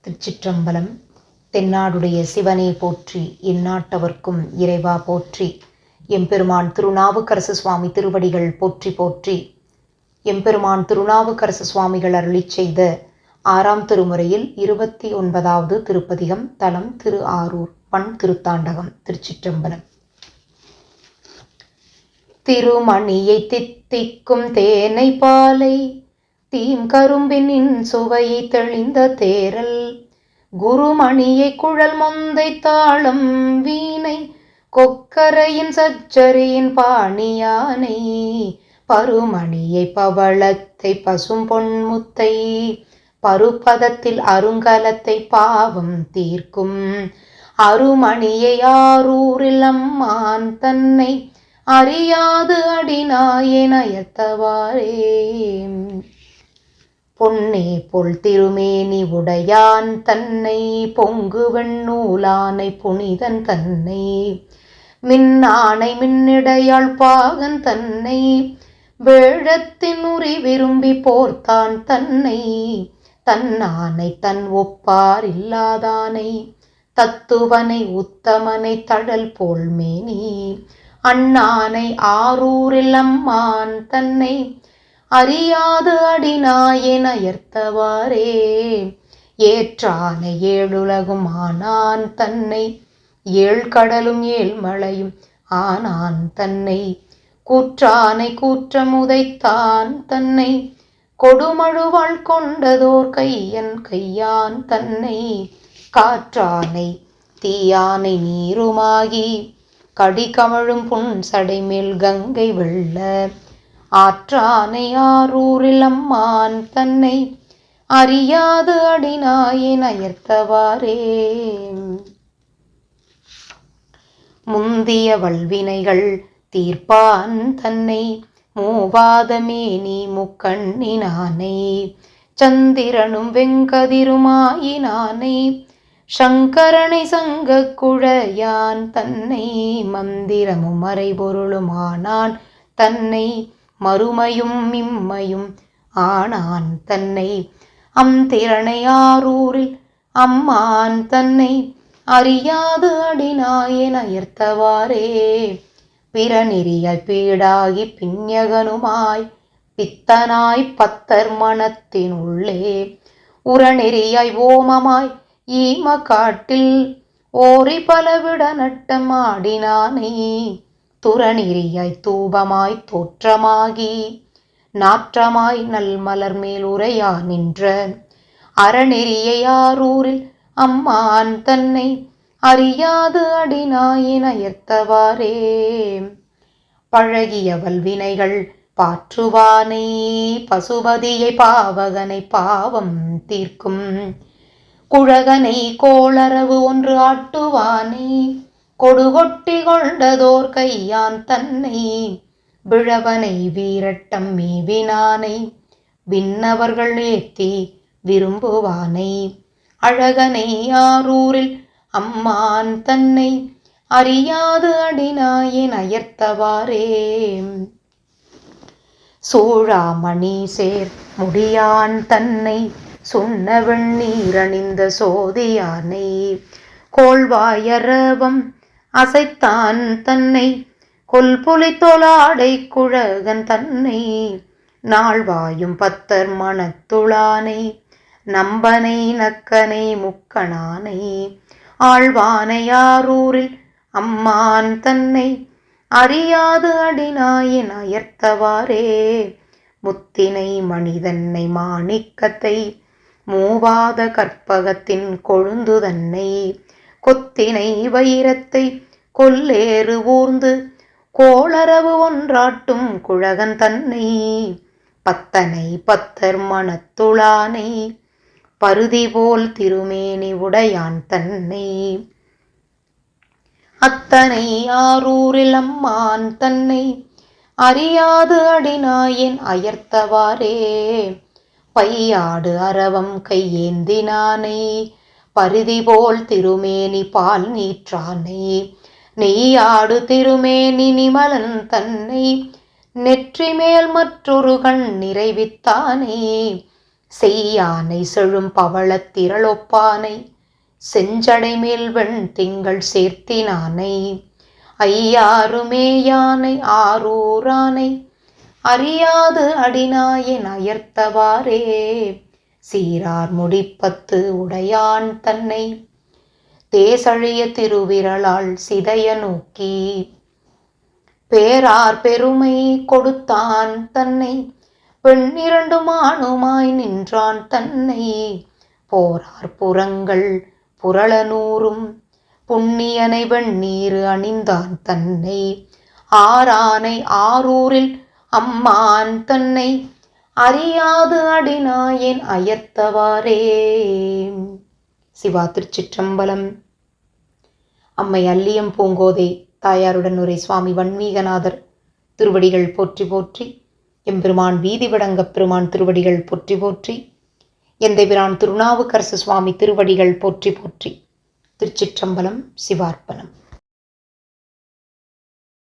திருச்சிற்றம்பலம். தென்னாடுடைய சிவனே போற்றி, எந்நாட்டவர்க்கும் இறைவா போற்றி. எம்பெருமான் திருநாவுக்கரசு சுவாமி திருவடிகள் போற்றி போற்றி. எம்பெருமான் திருநாவுக்கரசு சுவாமிகள் அருளிச் செய்த 6ஆம் திருமுறையில் 29வது திருப்பதிகம். தலம் திரு ஆரூர். பண் திருத்தாண்டகம். திருச்சிற்றம்பலம். திருமணியை தித்திக்கும் தேனை பாலை தீம்கரும்பினின் சுவையை தெளிந்த தேரல் குருமணியை குழல் மொந்தை தாளம் வீணை கொக்கரையின் சச்சரியின் பாணியானை பருமணியை பவளத்தை பசும் பொன்முத்தை பருப்பதத்தில் அருங்கலத்தை பாவம் தீர்க்கும் அருமணியை ஆரூரில் அம்மான் தன்னை அறியாது அடிநாயனயத்தவாரே. பொன்னே பொல் திருமேனி உடையான் தன்னை பொங்கு வெண்ணூலானை புனிதன் தன்னை மின்னானை மின்னிடையாள் பாகன் தன்னை வேழத்தின் உரி விரும்பி போர்த்தான் தன்னை தன்னானை தன் ஒப்பார் இல்லாதானை தத்துவனை உத்தமனை தடல் போல் மேனி அண்ணானை ஆரூரில் அம்மான் தன்னை அறியாது அடிநாயனயர்த்தவாரே. ஏற்றானை ஏழுலகும் ஆனான் தன்னை ஏழ்கடலும் ஏழ்மலையும் ஆனான் தன்னை கூற்றானை கூற்றமுதைத்தான் தன்னை கொடுமழுவாள் கொண்டதோர் கையன் கையான் தன்னை காற்றானை தீயானை நீருமாகி கடிகமழும் புன்சடை மேல் கங்கை வெள்ள ஆற்றானை ஆரூரில் அம்மான் தன்னை அறியாது அடிநாயனயர்த்தவாரே. முந்திய வல்வினைகள் தீர்ப்பான் தன்னை மூவாத மேனி முக்கண்ணினானை சந்திரனும் வெங்கதிருமாயினானை சங்கரனை சங்க குழையான் தன்னை மந்திரமும் மறைபொருளுமானான் தன்னை மறுமையும் இம்மையும் ஆனான் தன்னை அம்திறனை ஆரூரில் அம்மான் தன்னை அறியாது அடிநாயனயர்த்தவாரே. பிறநெறியாய் பீடாகி பிஞகனுமாய் பித்தனாய் பத்தர் மனத்தினுள்ளே உரநெறியாய் ஓமமாய் ஈம காட்டில் ஓரி பலவிட நட்டம் ஆடினானை துறநெறியாய் தூபமாய் தோற்றமாகி நாற்றமாய் நல்மலர் மேல் உரையா நின்ற அறநெறியை ஆரூரில் அம்மான் தன்னை அறியாது அடிநாயனயர்த்தவாரே. பழகிய வல்வினைகள் பாற்றுவானை பசுபதியை பாவகனை பாவம் தீர்க்கும் குழகனை கோளரவு ஒன்று ஆட்டுவானை கொடுகொட்டி கொண்டதோர் கையான் தன்னை விழவனை வீரட்டம் மேவினானை விண்ணவர்கள் ஏத்தி விரும்புவானை அழகனை ஆரூரில் அம்மான் தன்னை அறியாது அடிநாயனயர்த்தவாரே. சூழாமணி சேர் முடியான் தன்னை சொன்ன வெண்ணீரணிந்த சோதியானை கோள்வாயரவம் அசைத்தான் தன்னை கொல்புலி தொலாடை குழகன் தன்னை நாள்வாயும் பத்தர் மனத்துளானை நம்பனை நக்கனை முக்கணானை ஆழ்வானை ஆரூரில் அம்மான் தன்னை அறியாது அடிநாயனயர்த்தவாரே. முத்தினை மனிதன்னை மாணிக்கத்தை மூவாத கற்பகத்தின் கொழுந்து தன்னை கொத்தினை வைரத்தை கொல்லேறு ஊர்ந்து கோளரவு ஒன்றாட்டும் குழகன் தன்னை பத்தனை பத்தர் மனத்துளானை பருதி போல் திருமேனி உடையான் தன்னை அத்தனை ஆரூரில் அம்மான் தன்னை அறியாது அடிநாயனயர்த்தவாரே. பையாடு அரவம் கையேந்தினானை பருதி போல் திருமேனி பால் நீற்றானை நெய்யாடு திருமேனி நிமலன் தன்னை நெற்றி மேல் மற்றொரு கண் நிறைவித்தானே செய்யானை செழும் பவளத் திரளொப்பானை செஞ்சடை மேல் வெண் திங்கள் சேர்த்தினானை ஐயாருமே யானை ஆரூரானை அறியாது அடிநாயன் அயர்த்தவாறே சீரார் முடிப்பத்து உடையான் தன்னை தேசழிய திருவிரலால் சிதைய நோக்கி பேரார் பெருமை கொடுத்தான் தன்னை பெண்ணிரண்டு மானுமாய் நின்றான் தன்னை போரார் புறங்கள் புரளநூறும் புண்ணியனை வெண்ணீர் அணிந்தான் தன்னை ஆரானை ஆரூரில் அம்மான் தன்னை அறியாது அடிநாயன் அயர்த்தவாறே. சிவா திருச்சிற்றம்பலம். அம்மை அல்லியம் பூங்கோதை தாயாருடன் உரை சுவாமி வன்மீகநாதர் திருவடிகள் போற்றி போற்றி. எம்பெருமான் வீதி விடங்கப் பெருமான் திருவடிகள் போற்றி போற்றி. எந்தை பிரான் திருநாவுக்கரசு சுவாமி திருவடிகள் போற்றி போற்றி. திருச்சிற்றம்பலம். சிவார்ப்பணம்.